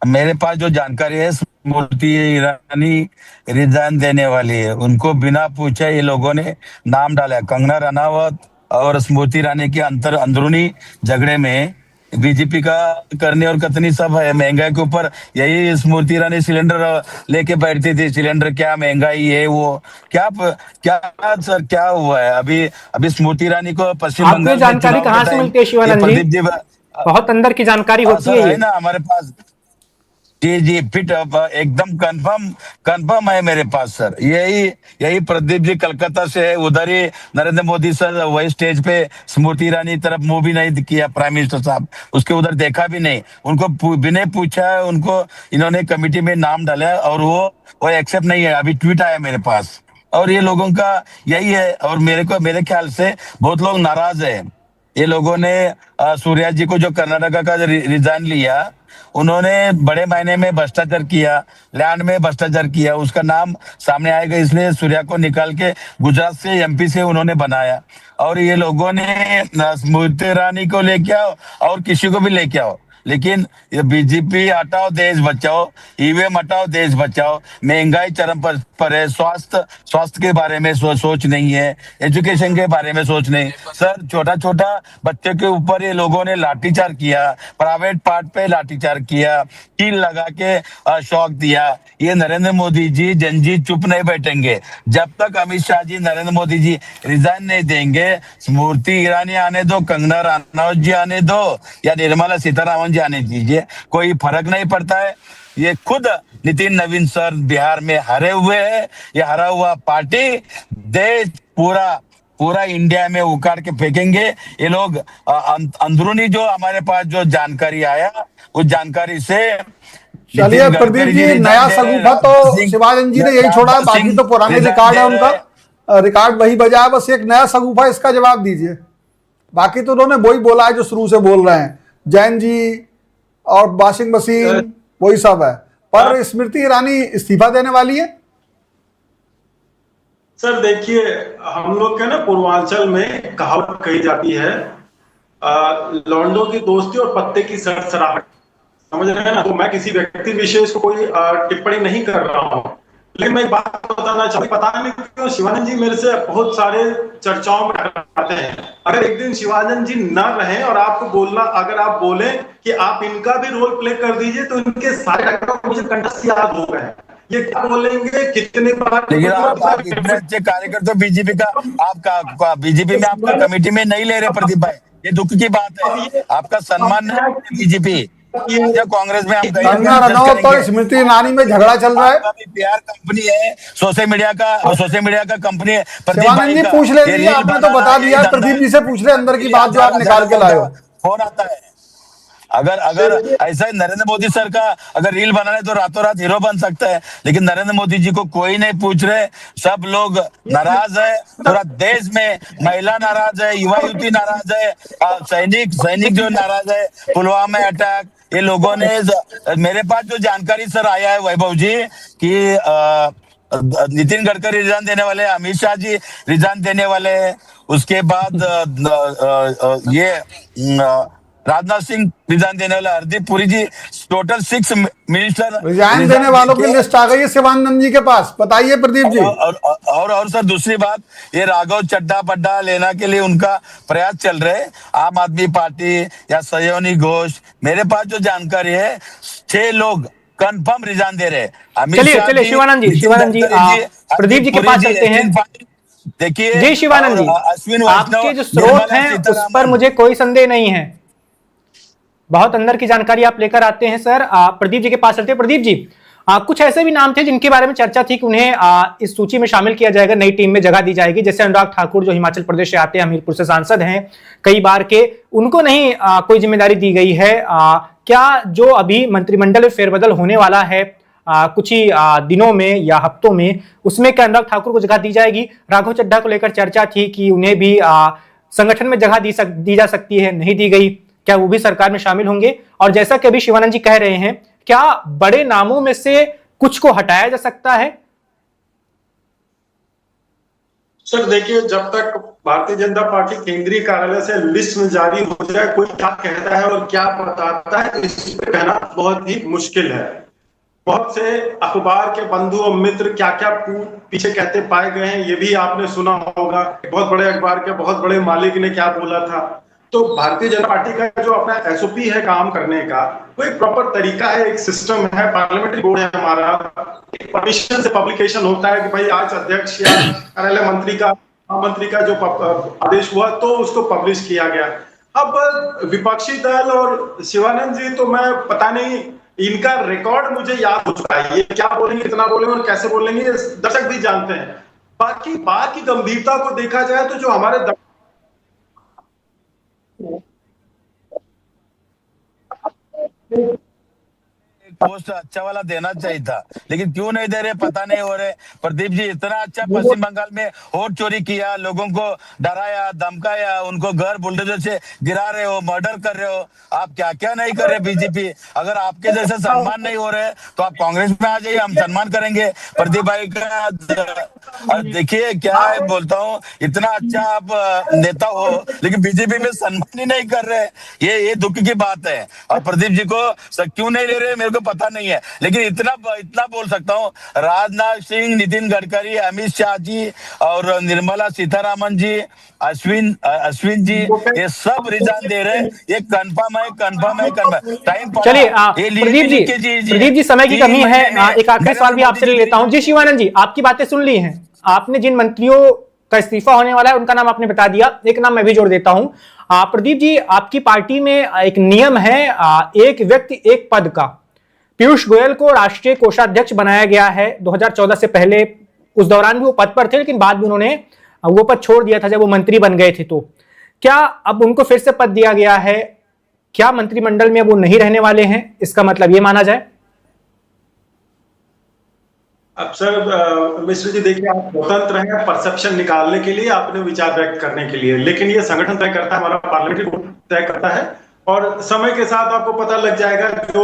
मेरे पास जो जानकारी है, स्मृति ईरानी रिजाइन देने वाली है। उनको बिना पूछे ये लोगों ने नाम डाला है। कंगना रनावत और स्मृति ईरानी के अंदरूनी झगड़े में बीजेपी का करनी और कतनी सब है। महंगाई के ऊपर यही स्मृति ईरानी सिलेंडर लेके बैठती थी। सिलेंडर क्या महंगाई है वो, क्या क्या सर क्या हुआ है अभी? अभी स्मृति ईरानी को पश्चिम आपको ये बंगाल में जानकारी चुनाव कहाँ के से टाइम मिलती है ये शिवानंद जी? प्रदीप जी बहुत अंदर की जानकारी होती सर है है ये। ना हमारे पास। जी जी, फिट एकदम कंफर्म कंफर्म है मेरे पास सर। यही यही प्रदीप जी कलकत्ता से है। उधर ही नरेंद्र मोदी सर वही स्टेज पे स्मृति ईरानी तरफ मुंह भी नहीं किया प्राइम मिनिस्टर साहब, उसके उधर देखा भी नहीं। उनको बिना पूछा है उनको इन्होंने कमेटी में नाम डाला है और वो एक्सेप्ट नहीं है। अभी ट्वीट आया मेरे पास। और ये लोगों का यही है। और मेरे ख्याल से बहुत लोग नाराज है। ये लोगों ने सूर्या जी को जो कर्नाटका का रिजाइन लिया, उन्होंने बड़े मायने में भ्रष्टाचार किया, लैंड में भ्रष्टाचार किया। उसका नाम सामने आएगा, इसलिए सूर्या को निकाल के गुजरात से एमपी से उन्होंने बनाया। और ये लोगों ने स्मृति ईरानी को लेके आओ और किसी को भी लेके आओ, लेकिन ये बीजेपी हटाओ देश बचाओ, ईवीएम हटाओ देश बचाओ। महंगाई चरम पर है। स्वास्थ्य के बारे में सोच नहीं है। एजुकेशन के बारे में सोच नहीं सर। छोटा छोटा बच्चे के ऊपर ये लोगों ने लाठीचार्ज किया, प्राइवेट पार्ट पे लाठीचार्ज किया, कील लगा के शौक दिया। ये नरेंद्र मोदी जी जनजी चुप नहीं बैठेंगे जब तक अमित शाह जी नरेंद्र मोदी जी रिजाइन नहीं देंगे। स्मृति ईरानी आने दो, कंगना रनौत जी आने दो, या निर्मला सीतारामन जी आने दीजिए, कोई फर्क नहीं पड़ता है। ये खुद नितिन नवीन सर बिहार में हारे हुए है। ये हारा हुआ पार्टी देश पूरा इंडिया में उखाड़ के फेंकेंगे ये लोग। अंदरूनी जो हमारे पास जो जानकारी आया, उस जानकारी से चलिए नितिन प्रदीप गडकरी जी, रिजाइन नया दे रहे, सगुफा तो शिवानंद जी ने यही छोड़ा है, बाकी तो पुराने रिकॉर्ड है उनका, रिकॉर्ड वही बजा है। बस एक नया सगुफा, इसका जवाब दीजिए। बाकी तो उन्होंने वही बोला है जो शुरू से बोल रहे हैं, जैन जी और वॉशिंग मशीन वही सब है। पर स्मृति ईरानी इस्तीफा देने वाली है। सर देखिए, हम लोग के ना पूर्वांचल में कहावत कही जाती है, लौंडों की दोस्ती और पत्ते की सरसराहट, समझ रहे हैं ना? तो मैं किसी व्यक्ति विशेष को कोई टिप्पणी नहीं कर रहा हूँ, लेकिन मैं एक बात बताना चाहूँ। पता नहीं क्यों शिवानंद जी मेरे से बहुत सारे चर्चाओं में आते हैं। अगर एक दिन शिवानंद जी न रहे और आपको बोलना, अगर आप बोले कि आप इनका भी रोल प्ले कर दीजिए, तो इनके सारे डायलॉग मुझे कंठस्थ याद हो गए। ये क्या बोलेंगे, कितने बार। लेकिन आप इतने अच्छे कार्यकर्ता बीजेपी का, आपका बीजेपी में आपका कमेटी में नहीं ले रहे प्रदीप भाई, ये दुख की बात है। आपका सम्मान नहीं बीजेपी कांग्रेस में। हम कंगना रनौत और स्मृति ईरानी में झगड़ा चल रहा है। पीआर कंपनी है, सोशल मीडिया का कंपनी है। शिवानंद जी पूछ ले रही है, आपने तो बता दिया। प्रदीप जी से पूछ ले अंदर की बात जो आप निकाल के लाए हो। फोन आता है। अगर ऐसा नरेंद्र मोदी सर का अगर रील बनाने तो रातों रात हीरो बन सकता है, लेकिन नरेंद्र मोदी जी को कोई नहीं पूछ रहे। सब लोग नाराज है, पूरा देश में महिला नाराज है, युवा युवती नाराज है, सैनिक जो नाराज है, पुलवामा अटैक। ये लोगों ने, मेरे पास जो जानकारी सर आया है वैभव जी कि नितिन गडकरी रिजाइन देने वाले, अमित शाह जी रिजाइन देने वाले हैं। उसके बाद ये राजनाथ सिंह रिजाइन देने वाला, हरदीप पुरी जी, टोटल 6 मिनिस्टर रिजाइन देने वालों की लिस्ट आ गई है शिवानंद जी के पास। बताइए प्रदीप जी। और सर दूसरी बात, ये राघव चड्डा पड्डा लेना के लिए उनका प्रयास चल रहे। आम आदमी पार्टी या सयोनी घोष, मेरे पास जो जानकारी है 6 लोग कंफर्म रिजाइन दे रहे। चलिए शिवानंद जी प्रदीप जी के पास चलते हैं। देखिए जी शिवानंद जी, आपके जो स्रोत हैं उस पर मुझे कोई संदेह नहीं है। बहुत अंदर की जानकारी आप लेकर आते हैं सर। प्रदीप जी के पास चलते हैं। प्रदीप जी, कुछ ऐसे भी नाम थे जिनके बारे में चर्चा थी कि उन्हें इस सूची में शामिल किया जाएगा, नई टीम में जगह दी जाएगी। जैसे अनुराग ठाकुर जो हिमाचल प्रदेश से आते हैं, हमीरपुर से सांसद हैं कई बार के, उनको नहीं कोई जिम्मेदारी दी गई है। क्या जो अभी मंत्रिमंडल में फेरबदल होने वाला है कुछ ही दिनों में या हफ्तों में, उसमें क्या अनुराग ठाकुर को जगह दी जाएगी? राघव चड्ढा को लेकर चर्चा थी कि उन्हें भी संगठन में जगह दी जा सकती है, नहीं दी गई। क्या वो भी सरकार में शामिल होंगे? और जैसा कि अभी शिवानंद जी कह रहे हैं, क्या बड़े नामों में से कुछ को हटाया जा सकता है? सर देखिए, जब तक भारतीय जनता पार्टी केंद्रीय कार्यालय से लिस्ट में जारी हो जाए, कोई क्या कहता है और क्या बताता है, इस पे कहना बहुत ही मुश्किल है। बहुत से अखबार के बंधु और मित्र क्या क्या पीछे कहते पाए गए हैं, ये भी आपने सुना होगा। बहुत बड़े अखबार के बहुत बड़े मालिक ने क्या बोला था। तो भारतीय जनता पार्टी का जो अपना एसओपी है काम करने का, वो एक प्रॉपर तरीका है, एक सिस्टम है, पार्लियामेंट्री बोर्ड है हमारा, एक परमिशन से पब्लिकेशन होता है कि भाई आज अध्यक्ष या कार्यालय मंत्री का जो आदेश हुआ तो उसको पब्लिश किया गया। अब विपक्षी दल और शिवानंद जी, तो मैं पता नहीं, इनका रिकॉर्ड मुझे याद हो चुका है, ये क्या बोलेंगे, कितना बोलेंगे और कैसे बोलेंगे, ये दर्शक भी जानते हैं। बाकी बात की गंभीरता को देखा जाए तो जो हमारे पोस्ट अच्छा वाला देना चाहिए था, लेकिन क्यों नहीं दे रहे पता नहीं हो रहे। प्रदीप जी, इतना अच्छा पश्चिम बंगाल में वोट चोरी किया, लोगों को डराया धमकाया, उनको घर बुलडोजर से गिरा रहे हो, मर्डर कर रहे हो, आप क्या क्या नहीं कर रहे बीजेपी। अगर आपके जैसे सम्मान नहीं हो रहे तो आप कांग्रेस में आ जाइए, हम सम्मान करेंगे प्रदीप भाई का। और देखिए क्या है, बोलता हूँ, इतना अच्छा आप नेता हो लेकिन बीजेपी में सम्मान ही नहीं कर रहे, ये दुख की बात है। और प्रदीप जी को क्यों नहीं ले रहे मेरे को पता नहीं है, लेकिन इतना बोल सकता हूँ, राजनाथ सिंह, नितिन गडकरी, अमित शाह जी और निर्मला सीतारामन जी, अश्विन जी, ये सब रिजाइन दे रहे, ये कंफर्म है। टाइम चलिए प्रदीप जी समय की कमी है, एक आखिरी सवाल भी आपसे ले लेता हूं। जी शिवानंद जी, आपकी बातें सुन ली हैं, आपने जिन मंत्रियों का इस्तीफा होने वाला है उनका नाम आपने बता दिया, एक नाम मैं भी जोड़ देता हूं। प्रदीप जी, आपकी पार्टी में एक नियम है, एक व्यक्ति एक पद का। पीयूष गोयल को राष्ट्रीय कोषाध्यक्ष बनाया गया है 2014 से पहले, उस दौरान भी वो पद पर थे, लेकिन बाद में उन्होंने वो पद छोड़ दिया था जब वो मंत्री बन गए थे। तो क्या अब उनको फिर से पद दिया गया है? क्या मंत्रिमंडल में वो नहीं रहने वाले हैं, इसका मतलब ये माना जाए? अब सर मिश्र जी देखिए, आप स्वतंत्र हैं परसेप्शन निकालने के लिए, अपने विचार व्यक्त करने के लिए, लेकिन ये संगठन तय करता है, हमारा पार्लियामेंट्री बोर्ड तय करता है। और समय के साथ आपको पता लग जाएगा, जो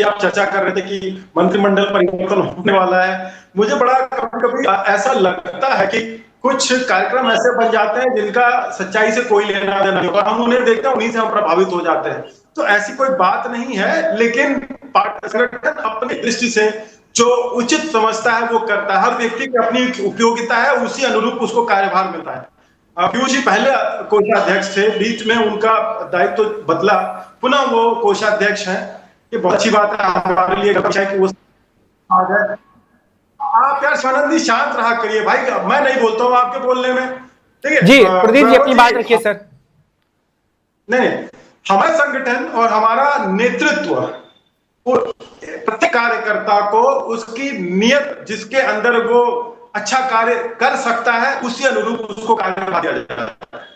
आप चर्चा कर रहे थे कि मंत्रिमंडल परिवर्तन होने वाला है, मुझे बड़ा कभी ऐसा लगता है कि कुछ कार्यक्रम ऐसे बन जाते हैं जिनका सच्चाई से कोई लेना देना नहीं होता, हम उन्हें देखते हैं, उन्हीं से हम प्रभावित हो जाते हैं। तो ऐसी कोई बात नहीं है, लेकिन संगठन अपनी दृष्टि से जो उचित समझता है वो करता है। हर व्यक्ति की अपनी उपयोगिता है, उसी अनुरूप उसको कार्यभार मिलता है। पीयूष जी पहले कोषाध्यक्ष थे, बीच में उनका दायित्व बदला, पुनः वो कोषाध्यक्ष हैं। ये बहुत अच्छी बात है हमारे लिए कि वो आ गए। आप यार शिवानंद जी शांत रहा करिए भाई, मैं नहीं बोलता हूँ आपके बोलने में, ठीक है जी प्रदीप जी अपनी बात रखिए सर। नहीं, हमारा संगठन और हमारा नेतृत्व प्रत्येक कार्यकर्ता को उसकी नियत, जिसके अंदर वो अच्छा कार्य कर सकता है, उसी अनुरूप उसको कार्य दिया जाता है।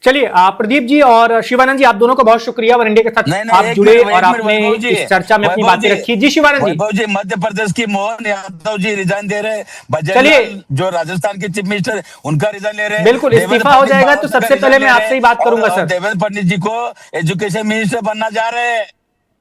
चलिए प्रदीप जी और शिवानंद जी, आप दोनों को बहुत शुक्रिया वन इंडिया के साथ आप जुड़े और आपने इस चर्चा में अपनी बातें रखी। जी शिवानंद जी, मध्य प्रदेश की मोहन यादव जी रिजाइन दे रहे, चलिए जो राजस्थान के चीफ मिनिस्टर उनका रिजाइन ले रहे, बिल्कुल इस्तीफा हो जाएगा तो सबसे पहले मैं आपसे ही बात करूंगा सर। देवेंद्र फडणवीस जी को एजुकेशन मिनिस्टर बनना जा रहे हैं,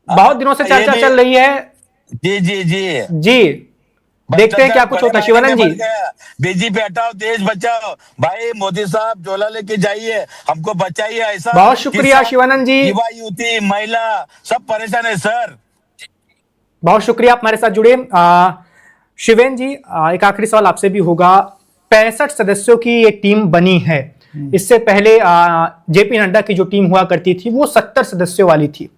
बहुत दिनों से चर्चा चल रही है। जी जी जी जी, देखते हैं क्या कुछ होता है। शिवानंद जी, बीजेपी हटाओ देश बचाओ, भाई मोदी साहब झोला लेके जाइए, हमको बचाइए। ऐसा बहुत शुक्रिया शिवानंद जी, युवा युवती महिला सब परेशान है सर। बहुत शुक्रिया आप हमारे साथ जुड़े। शिवेन जी, एक आखिरी सवाल आपसे भी होगा। 65 सदस्यों की ये टीम बनी है, इससे पहले जेपी नड्डा की जो टीम हुआ करती थी वो 70 सदस्यों वाली थी।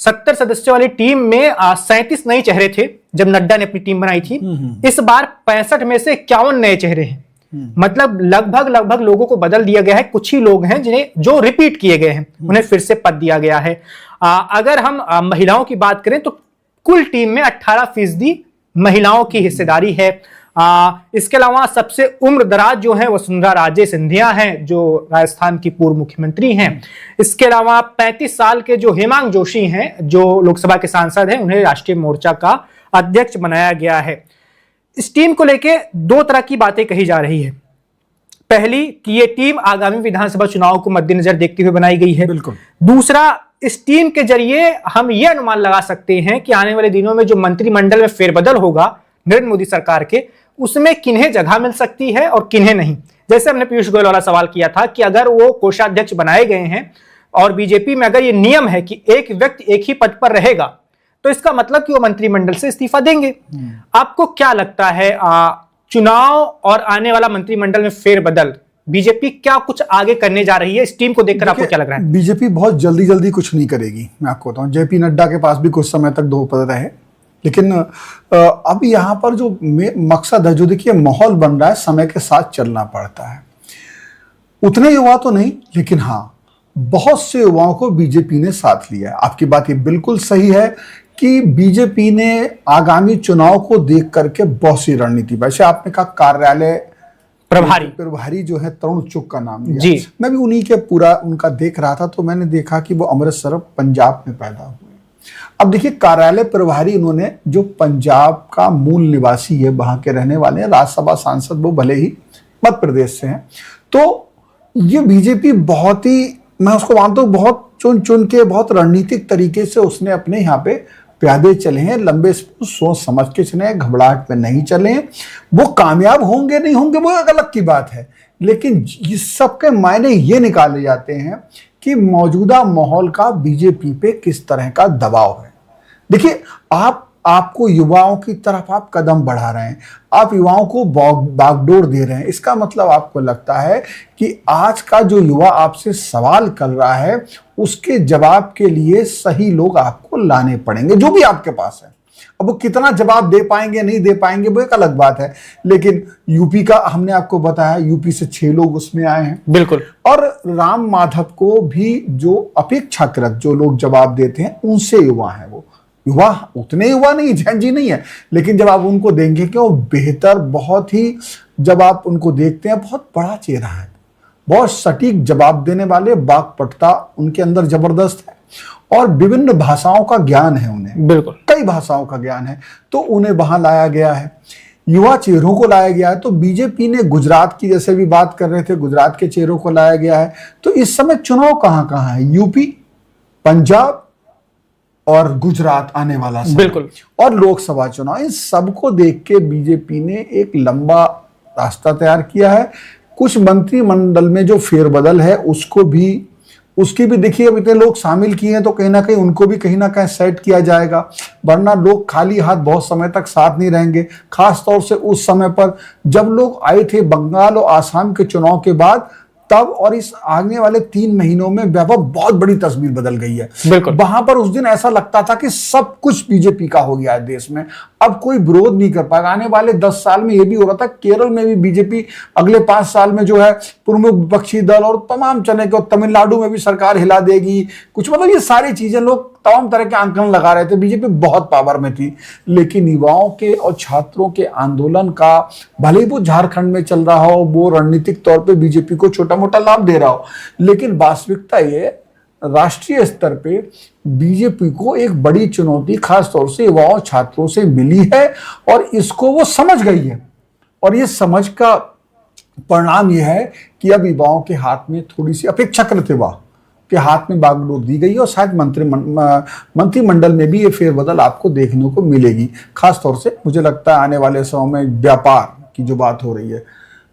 70 सदस्यों वाली टीम में 37 नए चेहरे थे जब नड्डा ने अपनी टीम बनाई थी। इस बार 65 में से 51 नए चेहरे हैं, मतलब लगभग लोगों को बदल दिया गया है। कुछ ही लोग हैं जिन्हें जो रिपीट किए गए हैं, उन्हें फिर से पद दिया गया है। अगर हम महिलाओं की बात करें तो कुल टीम में 18% महिलाओं की हिस्सेदारी है। इसके अलावा सबसे उम्र दराज जो है वसुंधरा राजे सिंधिया हैं, जो राजस्थान की पूर्व मुख्यमंत्री हैं। इसके अलावा 35 साल के जो हेमांग जोशी हैं, जो लोकसभा के सांसद हैं, उन्हें राष्ट्रीय मोर्चा का अध्यक्ष बनाया गया है। इस टीम को लेकर दो तरह की बातें कही जा रही है। पहली कि ये टीम आगामी विधानसभा चुनाव को मद्देनजर देखते हुए बनाई गई है। बिल्कुल। दूसरा, इस टीम के जरिए हम ये अनुमान लगा सकते हैं कि आने वाले दिनों में जो मंत्रिमंडल में फेरबदल होगा नरेंद्र मोदी सरकार के, उसमें किन्हें जगह मिल सकती है और किन्हें नहीं। जैसे हमने पीयूष गोयल वाला सवाल किया था कि अगर वो कोषाध्यक्ष बनाए गए हैं और बीजेपी में अगर ये नियम है कि एक व्यक्ति एक ही पद पर रहेगा, तो इसका मतलब कि वो मंत्रिमंडल से इस्तीफा देंगे। आपको क्या लगता है, चुनाव और आने वाला मंत्रिमंडल में फेरबदल बीजेपी क्या कुछ आगे करने जा रही है? इस टीम को देखकर आपको क्या लग रहा है? बीजेपी बहुत जल्दी जल्दी कुछ नहीं करेगी। मैं आपको बताऊं, जेपी नड्डा के पास भी कुछ समय तक 2 पद रहे, लेकिन अब यहाँ पर जो मकसद है, जो देखिए माहौल बन रहा है, समय के साथ चलना पड़ता है। उतने युवा तो नहीं, लेकिन हाँ बहुत से युवाओं को बीजेपी ने साथ लिया है। आपकी बात ये बिल्कुल सही है कि बीजेपी ने आगामी चुनाव को देख करके बहुत सी रणनीति, वैसे आपने कहा कार्यालय प्रभारी जो है तरुण चुग का नाम लिया जी। मैं भी उन्हीं के पूरा उनका देख रहा था, तो मैंने देखा कि वो अमृतसर पंजाब में पैदा हुए। अब देखिए कार्यालय प्रभारी उन्होंने, जो पंजाब का मूल निवासी है, वहां के रहने वाले हैं, राज्यसभा सांसद वो भले ही मध्य प्रदेश से हैं, तो ये बीजेपी बहुत ही, मैं उसको मानता हूँ बहुत चुन चुन के बहुत रणनीतिक तरीके से उसने अपने यहाँ पे प्यादे चले हैं, लंबे सोच समझ के चले हैं, घबराहट में नहीं चले। वो कामयाब होंगे नहीं होंगे वो एक अलग की बात है, लेकिन इस सब के मायने ये निकाले जाते हैं कि मौजूदा माहौल का बीजेपी पे किस तरह का दबाव है। देखिए आपको युवाओं की तरफ आप कदम बढ़ा रहे हैं, आप युवाओं को बागडोर दे रहे हैं, इसका मतलब आपको लगता है कि आज का जो युवा आपसे सवाल कर रहा है उसके जवाब के लिए सही लोग आपको लाने पड़ेंगे, जो भी आपके पास है। अब वो कितना जवाब दे पाएंगे नहीं दे पाएंगे वो एक अलग बात है, लेकिन यूपी का हमने आपको बताया, यूपी से 6 लोग उसमें आए हैं बिल्कुल। और राम माधव को भी जो अपेक्षाकृत जो लोग जवाब देते हैं उनसे युवा है, वो युवा उतने युवा नहीं, जैन जी नहीं है, लेकिन जब आप उनको देंगे कि वो बेहतर, बहुत ही, जब आप उनको देखते हैं बहुत बड़ा चेहरा है, बहुत सटीक जवाब देने वाले, वाक्पटुता उनके अंदर जबरदस्त है और विभिन्न भाषाओं का ज्ञान है उन्हें, बिल्कुल कई भाषाओं का ज्ञान है, तो उन्हें वहां लाया गया है, युवा चेहरों को लाया गया है। तो बीजेपी ने गुजरात की, जैसे भी बात कर रहे थे, गुजरात के चेहरों को लाया गया है। तो इस समय चुनाव कहां कहां है, यूपी, पंजाब और गुजरात आने वाला समय, बिल्कुल, और लोकसभा चुनाव, इन सबको देख के बीजेपी ने एक लंबा रास्ता तैयार किया है। कुछ मंत्रिमंडल में जो फेरबदल है उसकी भी देखिए, अब इतने लोग शामिल किए हैं तो कहीं ना कहीं उनको भी कहीं ना कहीं सेट किया जाएगा, वरना लोग खाली हाथ बहुत समय तक साथ नहीं रहेंगे। खास तौर से उस समय पर जब लोग आए थे बंगाल और आसाम के चुनाव के बाद, तब और इस आने वाले 3 महीनों में व्यापक बहुत बड़ी तस्वीर बदल गई है। बिल्कुल, वहां पर उस दिन ऐसा लगता था कि सब कुछ बीजेपी का हो गया है देश में, अब कोई विरोध नहीं कर पाएगा। आने वाले 10 साल में यह भी हो रहा था, केरल में भी बीजेपी अगले 5 साल में जो है प्रमुख विपक्षी दल और तमाम चने के, तमिलनाडु में भी सरकार हिला देगी कुछ, मतलब ये सारी चीजें लोग तमाम तरह के आंकलन लगा रहे थे। बीजेपी बहुत पावर में थी, लेकिन युवाओं के और छात्रों के आंदोलन का, भले ही वो झारखंड में चल रहा हो, वो रणनीतिक तौर पे बीजेपी को छोटा मोटा लाभ दे रहा हो, लेकिन वास्तविकता ये राष्ट्रीय स्तर पे बीजेपी को एक बड़ी चुनौती खास तौर से युवाओं छात्रों से मिली है और इसको वो समझ गई है। और ये समझ का परिणाम यह है कि अब युवाओं के हाथ में थोड़ी सी, अपेक्षाकृत युवा के हाथ में बागडोर दी गई और शायद मंत्रिमंडल में भी ये फेरबदल आपको देखने को मिलेगी। खास तौर से मुझे लगता है आने वाले समय में व्यापार की जो बात हो रही है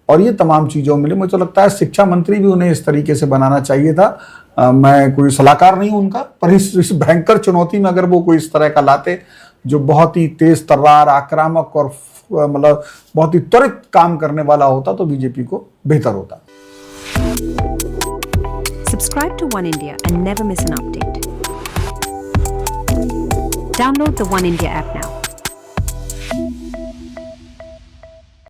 और ये तमाम चीजों में, मुझे लगता है शिक्षा मंत्री भी उन्हें इस तरीके से बनाना चाहिए था। मैं कोई सलाहकार नहीं हूं उनका, पर इस भयंकर चुनौती में अगर वो कोई इस तरह का लाते जो बहुत ही तेज तर्रार, आक्रामक और मतलब बहुत ही त्वरित काम करने वाला होता, तो बीजेपी को बेहतर होता। Subscribe to One India and never miss an update. Download the One India app now.